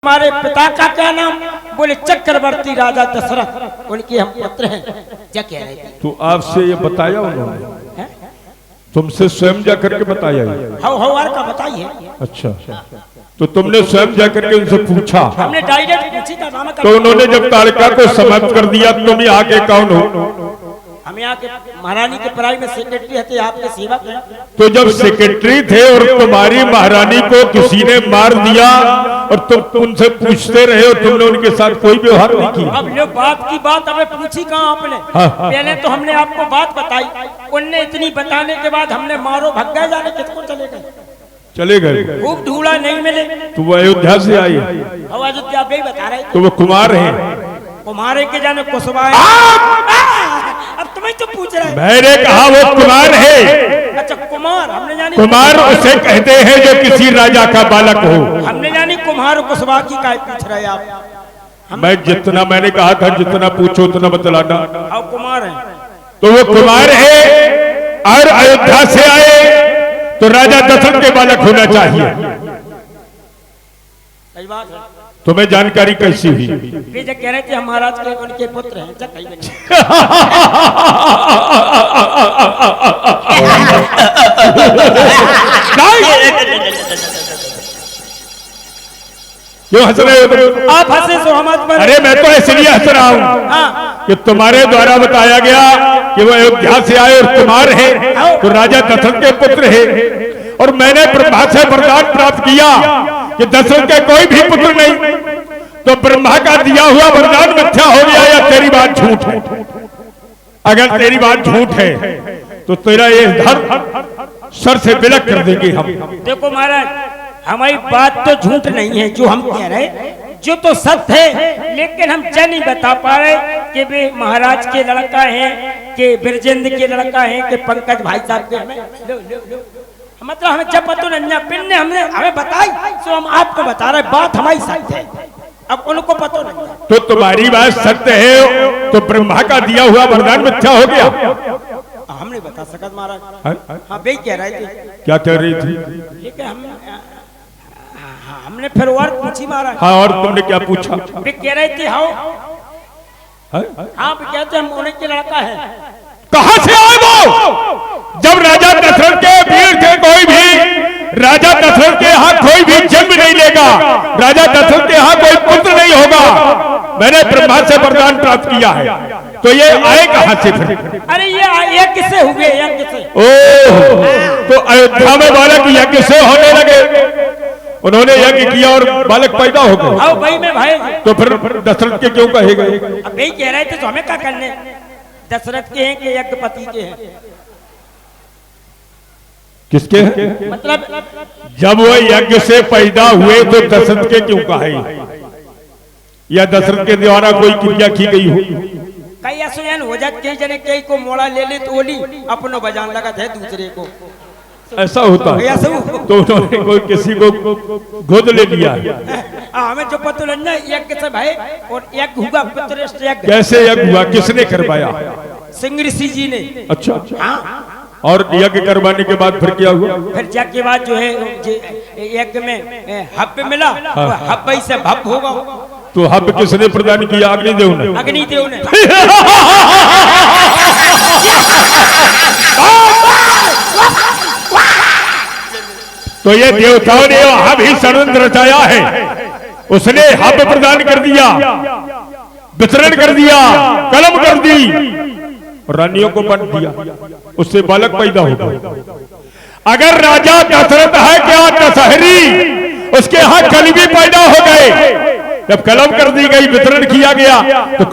हमारे पिता का क्या नाम? बोले चक्रवर्ती राजा दशरथ, उनके हम पुत्र हैं। क्या कह रहे थे? तो आपसे ये बताया उन्होंने? तुमसे स्वयं जा करके बताया? हवार का बताइए। अच्छा, तो तुमने स्वयं जा करके उनसे पूछा? हमने डायरेक्ट पूछी था। तो उन्होंने जब तालिका को समाप्त कर दिया, तुम यहाँ के कौन हो? हम यहाँ के महारानी के पढ़ाई में सेक्रेटरी थे, आपके सेवक हैं। तो जब सेक्रेटरी थे और तुम्हारी महारानी को किसी ने मार दिया और तुम उनसे पूछते रहे और तुमने उनके साथ कोई व्यवहार नहीं किया? अब ये बात की बात हमें पूछी कहाँ आपने? पहले तो हमने आपको बात बताई, उनने इतनी बताने के बाद हमने मारो भग गए, जाने किसको चले गए। चले गए, खूब ढूंढा नहीं मिले। तो वो अयोध्या से आए? अयोध्या भी बता रहे। तो वो कुमार हैं? कुमारे के जाने कुशवा। अब तुम्हें तो पूछ रहे। मैंने कहा वो कुमार है। अच्छा कुमार, हमने जानी कुमार उसे कहते हैं जो किसी राजा का बालक हो। हमने जानी कुमार कुशवा की काय पूछ रहे आप? मैं जितना मैंने कहा था जितना पूछो उतना बतलाना। अब कुमार है तो वो कुमार है और अयोध्या से आए तो राजा दशरथ के बालक होना चाहिए। सही बात है। तुम्हें जानकारी कैसी हुई? वे जो कह रहे थे हम महाराज के उनके पुत्र हैं। क्यों हंस रहे हो? आप हंसे सो हम मत। अरे मैं तो इसलिए हंस रहा हूँ कि तुम्हारे द्वारा बताया गया कि वो अयोध्या से आए और कुमार है तो राजा दशरथ के पुत्र है, और मैंने ब्रह्मा से वरदान प्राप्त किया कि दशरथ के कोई भी पुत्र नहीं। तो ब्रह्मा का दिया हुआ वरदान मिथ्या हो गया या तेरी बात झूठ है? अगर तेरी बात झूठ है तो तेरा ये धर्म सर से विलक कर देंगे हम। देखो महाराज, हमारी बात तो झूठ नहीं है जो हम कह रहे, जो तो सत्य है, लेकिन हम क्या नहीं बता पा रहे कि वे महाराज के लड़का हैं, कि बिरजेंद्र के लड़का हैं, कि पंकज भाई साहब के। हमें मतलब हमें जब पता नहीं, ने हमने हमें बताई तो हम आपको बता रहे, बात हमारी सत्य है। अब उनको पता नहीं। तो तुम्हारी बात सत्य है तो ब्रह्मा का दिया हुआ वरदान मिथ्या हो गया? हम नहीं बता सकते महाराज। हाँ वे कह रहे थे। क्या कह रही थी? लेकिन हमने फिर और पूछी महाराज। हाँ, और तुमने क्या पूछा? वे कह रहे थे हाँ कहते हम उन्हीं के लड़का है। कहां से आए वो? जब राजा दशरथ के वीर थे, कोई भी राजा दशरथ के यहाँ कोई भी जन्म नहीं लेगा, राजा दशरथ के यहाँ कोई पुत्र नहीं होगा। मैंने ब्रह्मा से वरदान प्राप्त किया है, तो ये आए कहां से फिर? अरे ये किससे हुए? यज्ञ से। ओह, तो अयोध्या में बालक यज्ञ से होने लगे। उन्होंने यज्ञ किया और बालक पैदा हो गए। हाँ भाई में भाई। तो फिर दशरथ के क्यों कहे गए? अब यही कह रहे थे तो हमें क्या करने? दशरथ के हैं कि यज्ञपति के हैं? किसके हैं? मतलब जब वो यज्ञ से पैदा हुए तो दशरथ के क्यों कहे? या दशरथ के द्वारा कोई क्रिया की गई हो? कई ऐसे हो जाते कई जने कई को मोड़ा ले ले तो ओली अपनो बजान लगा थे दूसरे को। ऐसा होता है? तो उन्होंने कोई किसी को गोद ले लिया? हमें जो पता लगना यज्ञ से भाई, और यज्ञ हुआ पुत्रश्रेष्ठ यज्ञ। कैसे यज्ञ हुआ? किसने करवाया? सिंह ऋषि जी ने। अच्छा, और यज्ञ करवाने के बाद फिर क्या हुआ? फिर यज्ञ के बाद जो है यज्ञ में हव्य मिला, हव्य से भव्य होगा। तो हव्य किसने प्रदान किया? अग्निदेव ने। अग्निदेव ने। तो ये देवताओं ने वहां भी षड्यंत्र रचाया है। उसने हव्य प्रदान कर दिया, वितरण कर दिया, कलम कर दी, रानियों को बंट दिया, उससे बालक पैदा हो गया। अगर राजा दशरथ है क्या दशहरी, उसके यहाँ कल भी पैदा हो गए। जब कलम कर दी गई, वितरण किया गया तो